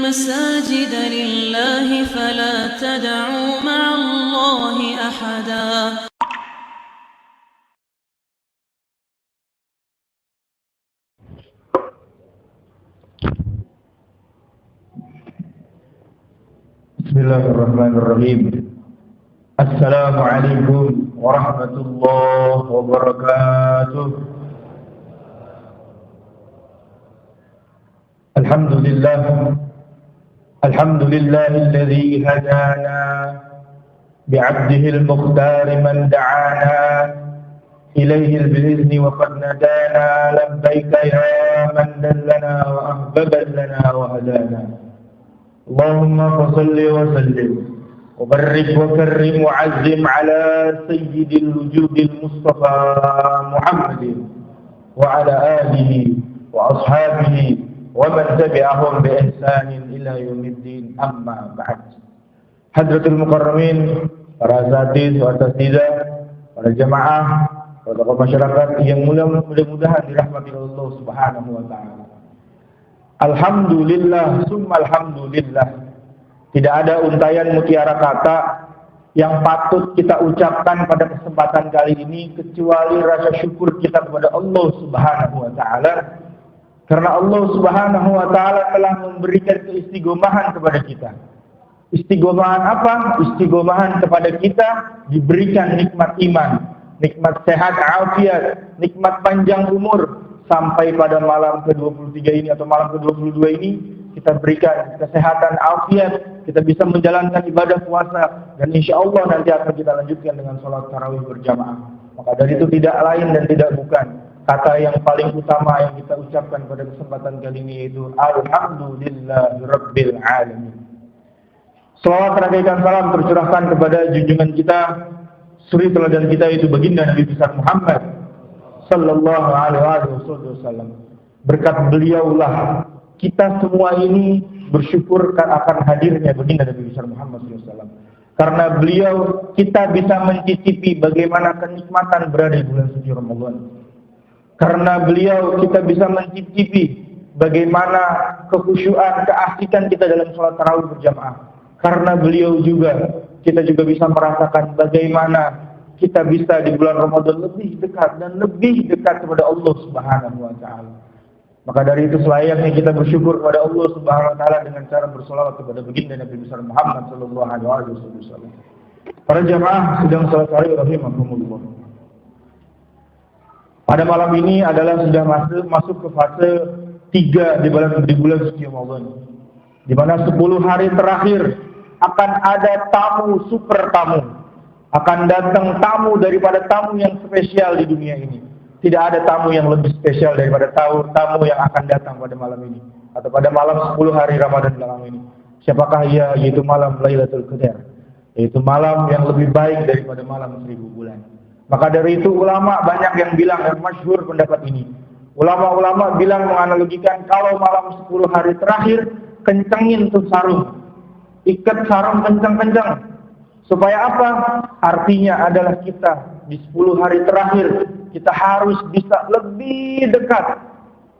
المساجد لله فلا تدعوا مع الله أحدا. Bismillahirrahmanirrahim. Assalamualaikum warahmatullahi wabarakatuh. Alhamdulillahilladzi hadana bi'abdihil mukhtar man da'ana ilaihi bi'izni wa qad nadana labbaika ya man dallana wa ahbaban lana wa hadana. Allahumma salli wa sallim wa barik wa karrim wa azzim ala sayyidil wujudil Mustafa Muhammadin wa ala alihi wa ashabihi wa man tabi'ahum bi ihsanin ila yaumiddin, amma ba'd. Hadratul mukarramin, para asatidz wa asatidzah, para jamaah, para tokoh masyarakat yang mudah-mudahan dirahmati Allah Subhanahu wa taala. Alhamdulillah, summa alhamdulillah. Tidak ada untayan mutiara kata yang patut kita ucapkan pada kesempatan kali ini kecuali rasa syukur kita kepada Allah Subhanahu wa taala. Karena Allah Subhanahu wa taala telah memberikan keistigomahan kepada kita. Istigomahan apa? Istigomahan kepada kita diberikan nikmat iman, nikmat sehat afiat, nikmat panjang umur. Sampai pada malam ke-23 ini atau malam ke-22 ini kita berikan kesehatan afiat, kita bisa menjalankan ibadah puasa, dan insya Allah nanti akan kita lanjutkan dengan sholat tarawih berjamaah. Maka dari itu tidak lain dan tidak bukan kata yang paling utama yang kita ucapkan pada kesempatan kali ini, yaitu Alhamdulillahirabbil alamin. Selawat serta salam tercurahkan kepada junjungan kita, suri teladan kita, yaitu baginda Nabi besar Muhammad sallallahu alaihi wasallam. Berkat beliaulah kita semua ini bersyukur akan hadirnya baginda Nabi besar Muhammad sallallahu alaihi wasallam. Karena beliau kita bisa mencicipi bagaimana kenikmatan berada di bulan suci Ramadan. Karena beliau kita bisa mencicipi bagaimana kekhusyuan, keasikan kita dalam sholat tarawih berjamaah. Karena beliau juga kita juga bisa merasakan bagaimana kita bisa di bulan Ramadan lebih dekat dan lebih dekat kepada Allah Subhanahu wa taala. Maka dari itu selayaknya kita bersyukur kepada Allah Subhanahu wa taala dengan cara bersolawat kepada baginda Nabi besar Muhammad sallallahu alaihi wasallam. Para jamaah sedang salat tarawih rahimakumullah. Pada malam ini adalah sudah masuk ke fase 3 di bulan suci Ramadan. Di mana 10 hari terakhir akan ada tamu, super tamu. Akan datang tamu daripada tamu yang spesial di dunia ini. Tidak ada tamu yang lebih spesial daripada tamu yang akan datang pada malam ini, atau pada malam 10 hari Ramadan malam ini. Siapakah ia? Yaitu malam Lailatul Qadar, yaitu malam yang lebih baik daripada malam 1000 bulan. Maka dari itu ulama banyak yang bilang, yang masyhur pendapat ini. Ulama-ulama bilang, menganalogikan kalau malam 10 hari terakhir, kencengin tuh sarung. Ikat sarung kencang-kencang. Supaya apa? Artinya adalah kita di 10 hari terakhir kita harus bisa lebih dekat,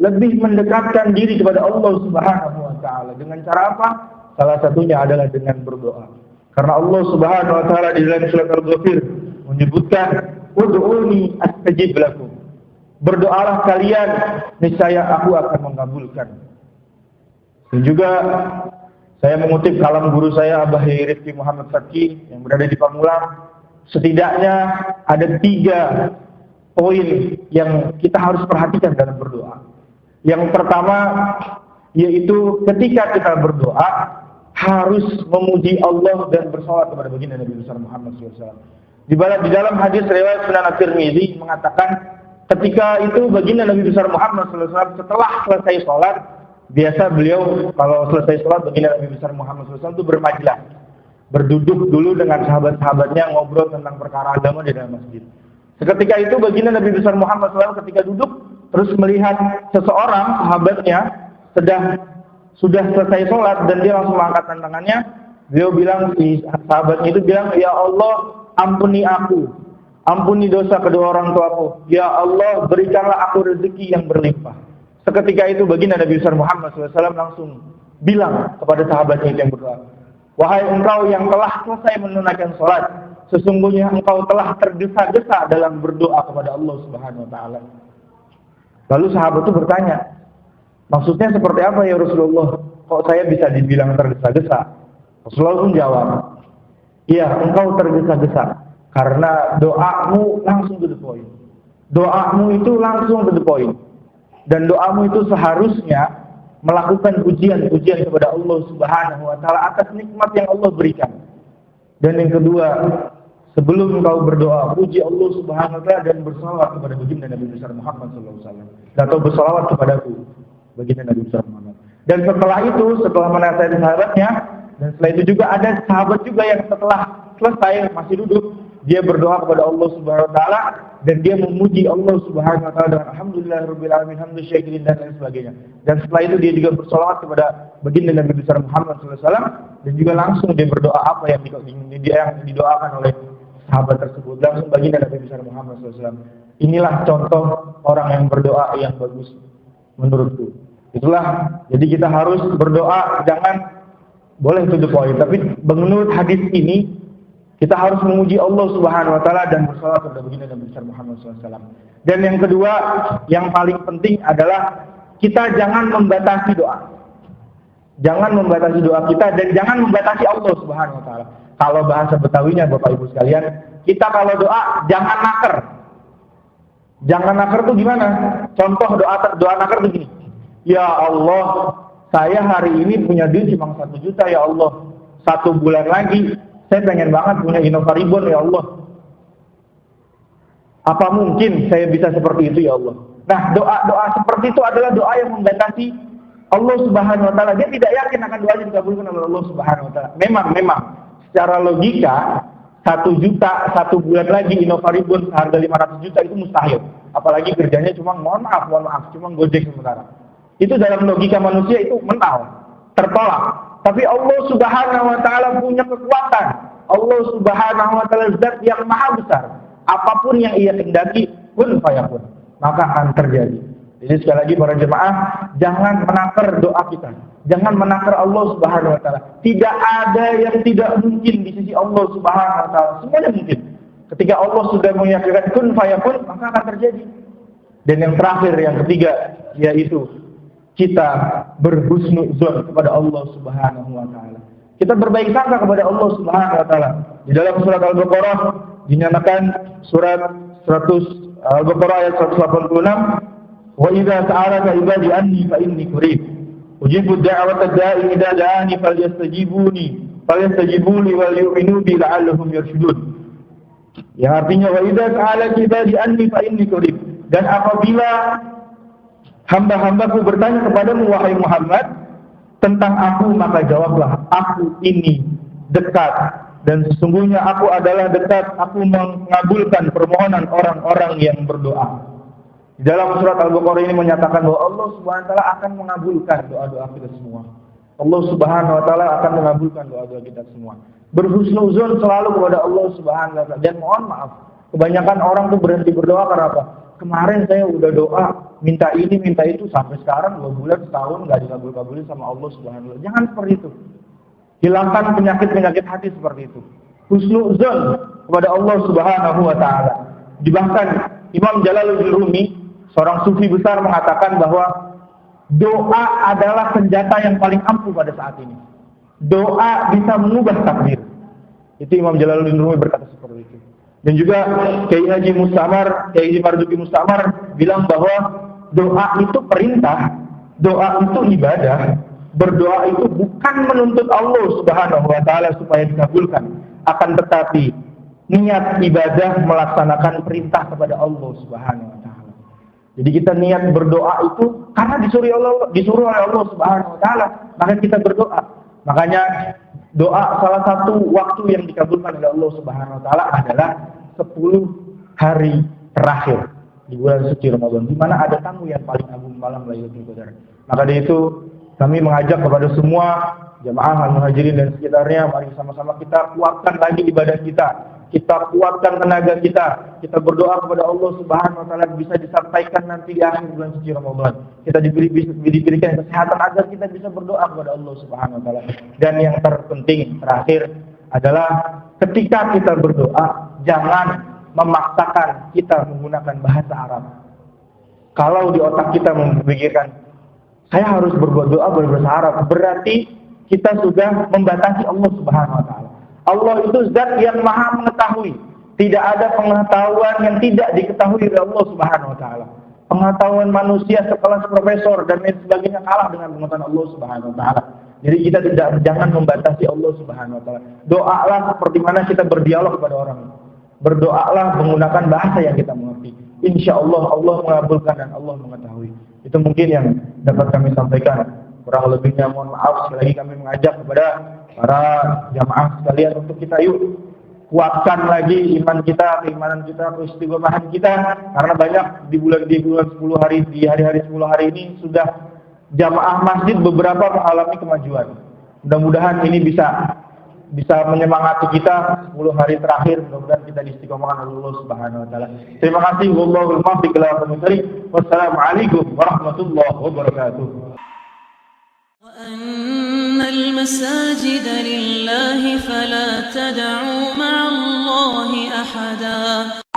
lebih mendekatkan diri kepada Allah Subhanahu wa taala. Dengan cara apa? Salah satunya adalah dengan berdoa. Karena Allah Subhanahu wa taala di dalam surat Al-Ghafir menyebutkan, "Ud'uni astajib lakum." Berdoalah kalian, niscaya aku akan mengabulkan. Dan juga saya mengutip kalam guru saya, Abah Yai Rifki Muhammad Fakih yang berada di Pamulang. Setidaknya ada 3 poin yang kita harus perhatikan dalam berdoa. Yang pertama, yaitu ketika kita berdoa harus memuji Allah dan bersalawat kepada baginda Nabi besar Muhammad SAW. Di dalam hadis riwayat Sunan At-Tirmidzi mengatakan, ketika itu baginda Nabi besar Muhammad SAW setelah selesai sholat, biasa beliau kalau selesai sholat baginda Nabi besar Muhammad SAW itu bermajlis, berduduk dulu dengan sahabat-sahabatnya, ngobrol tentang perkara agama di dalam masjid. Seketika itu baginda Nabi besar Muhammad SAW ketika duduk terus melihat seseorang sahabatnya sudah selesai sholat dan dia langsung mengangkat tangannya. Beliau bilang, si sahabatnya itu bilang, "Ya Allah, ampuni aku, ampuni dosa kedua orang tuaku. Ya Allah, berikanlah aku rezeki yang berlimpah." Seketika itu baginda Nabi besar Muhammad SAW langsung bilang kepada sahabatnya itu yang berdoa, wahai engkau yang telah selesai menunaikan sholat, sesungguhnya engkau telah tergesa-gesa dalam berdoa kepada Allah Subhanahu wa taala. Lalu sahabat itu bertanya, maksudnya seperti apa ya Rasulullah? Kok saya bisa dibilang tergesa-gesa? Rasulullah pun jawab, iya, engkau tergesa-gesa karena doamu langsung to the point. Doamu itu langsung to the point. Dan doamu itu seharusnya melakukan pujian-pujian kepada Allah Subhanahu wa taala atas nikmat yang Allah berikan. Dan yang kedua, sebelum engkau berdoa, puji Allah Subhanahu wa taala dan bersalawat kepada baginda Nabi besar Muhammad sallallahu alaihi wasallam. Atau bersalawat kepadaku, baginda Nabi besar Muhammad. Dan setelah itu, setelah menasihati sahabatnya, dan setelah itu juga ada sahabat juga yang setelah selesai masih duduk, dia berdoa kepada Allah Subhanahu wa taala dan dia memuji Allah Subhanahu wa taala dengan alhamdulillahirabbil alamin hamdan syakirin dan lain sebagainya. Dan setelah itu dia juga bersalawat kepada baginda Nabi besar Muhammad sallallahu alaihi wasallam dan juga langsung dia berdoa apa yang didoakan oleh sahabat tersebut. Langsung baginda Nabi besar Muhammad sallallahu alaihi wasallam. Inilah contoh orang yang berdoa yang bagus menurutku. Itulah, jadi kita harus berdoa, jangan boleh to the point, tapi menurut hadis ini kita harus memuji Allah Subhanahu wa taala dan bersalawat kepada baginda Nabi besar Muhammad SAW. Dan yang kedua, yang paling penting adalah kita jangan membatasi doa. Jangan membatasi doa kita dan jangan membatasi Allah Subhanahu wa taala. Kalau bahasa Betawinya Bapak Ibu sekalian, kita kalau doa jangan naker. Jangan naker tuh gimana? Contoh doa naker tuh gini. Ya Allah, saya hari ini punya duit cuma 1 juta ya Allah. 1 bulan lagi saya pengen banget punya Innova Ribbon ya Allah. Apa mungkin saya bisa seperti itu ya Allah? Nah, doa-doa seperti itu adalah doa yang membatasi Allah Subhanahu wa taala. Dia tidak yakin akan doanya dikabulkan oleh Allah Subhanahu wa taala. Memang secara logika 1 juta 1 bulan lagi Innova Ribbon harga 500 juta itu mustahil. Apalagi kerjanya cuma mohon maaf cuma Gojek sementara. Itu dalam logika manusia itu mental, tertolak. Tapi Allah Subhanahu wa taala punya kekuatan. Allah Subhanahu wa taala zat yang maha besar. Apapun yang ia kehendaki, kun fayakun, maka akan terjadi. Jadi sekali lagi para jemaah, jangan menakar doa kita. Jangan menakar Allah Subhanahu wa taala. Tidak ada yang tidak mungkin di sisi Allah Subhanahu wa taala. Semuanya mungkin. Ketika Allah sudah menyaksikan kun fayakun, maka akan terjadi. Dan yang terakhir, yang ketiga, yaitu kita berhusnuzon kepada Allah Subhanahu wa taala. Kita berbaik sangka kepada Allah Subhanahu wa taala. Di dalam surat Al-Baqarah dinyatakan surat 100 Al-Baqarah ayat 186, "Wa idza sa'alaka ibadi anni fa inni qarib. Ujibu da'wata da'i idza da'ani falyastajibu li wal yu'minu bi la'allahum yarshudun." Yang artinya wa idza sa'alaka ibadi anni fa inni qarib. Dan apabila hamba-hambaku bertanya kepadamu wahai Muhammad tentang aku, maka jawablah, aku ini dekat dan sesungguhnya aku adalah dekat, aku mengabulkan permohonan orang-orang yang berdoa. Di dalam surat Al-Baqarah ini menyatakan bahwa Allah Subhanahu wa taala akan mengabulkan doa-doa kita semua. Allah Subhanahu wa taala akan mengabulkan doa-doa kita semua. Berhusnuzon selalu kepada Allah Subhanahu wa taala. Dan mohon maaf, kebanyakan orang tuh berhenti berdoa karena apa? Kemarin saya udah doa, minta ini, minta itu, sampai sekarang 2 bulan, setahun nggak dikabul-kabulin sama Allah Subhanahu wa taala. Jangan seperti itu. Hilangkan penyakit-penyakit hati seperti itu. Husnuzon kepada Allah Subhanahu wa taala. Bahkan Imam Jalaluddin Rumi, seorang sufi besar, mengatakan bahwa doa adalah senjata yang paling ampuh pada saat ini. Doa bisa mengubah takdir. Itu Imam Jalaluddin Rumi berkata seperti itu. Dan juga Kiai Haji Mustamar, Kiai Haji Marzuki Mustamar bilang bahwa doa itu perintah, doa itu ibadah. Berdoa itu bukan menuntut Allah Subhanahu wa taala supaya dikabulkan, akan tetapi niat ibadah melaksanakan perintah kepada Allah Subhanahu wa taala. Jadi kita niat berdoa itu karena disuruh oleh Allah Subhanahu wa taala, maka kita berdoa. Makanya doa salah satu waktu yang dikabulkan oleh Allah Subhanahu wa taala adalah 10 hari terakhir di bulan suci Ramadan, di mana ada tamu yang paling agung, malam Lailatul Qadar. Maka dari itu kami mengajak kepada semua jamaah al-muhajirin dan sekitarnya, mari sama-sama kita kuatkan lagi ibadah kita. kita kuatkan tenaga kita berdoa kepada Allah Subhanahu wa taala bisa disampaikan nanti di akhir bulan suci Ramadan. Kita diberikan kesehatan agar kita bisa berdoa kepada Allah Subhanahu wa taala. Dan yang terpenting terakhir adalah ketika kita berdoa jangan memaksakan kita menggunakan bahasa Arab. Kalau di otak kita memikirkan saya harus berdoa berbahasa Arab, berarti kita sudah membatasi Allah Subhanahu wa taala. Allah itu zat yang maha mengetahui. Tidak ada pengetahuan yang tidak diketahui oleh Allah Subhanahu wa taala. Pengetahuan manusia sekelas profesor dan lain sebagainya kalah dengan pengetahuan Allah Subhanahu wa taala. Jadi kita jangan membatasi Allah Subhanahu wa taala. Doalah seperti mana kita berdialog kepada orang. Berdoalah menggunakan bahasa yang kita mengerti. Insya Allah Allah mengabulkan dan Allah mengetahui. Itu mungkin yang dapat kami sampaikan. Kurang lebihnya mohon maaf. Sekali lagi kami mengajak kepada para jamaah sekalian untuk kita yuk kuatkan lagi iman kita, keimanan kita, keistiqomahan kita. Karena banyak di bulan 10 hari, di hari-hari 10 hari ini sudah jamaah masjid beberapa mengalami kemajuan. Mudah-mudahan ini bisa menyemangati kita 10 hari terakhir. Mudah-mudahan kita diistiqomahkan oleh Allah Subhanahu wa taala. Terima kasih. Wallahul muwaffiq ila aqwamit thoriq. Wassalamualaikum warahmatullahi wabarakatuh. وأن المساجد لله فلا تدعوا مع الله أحدا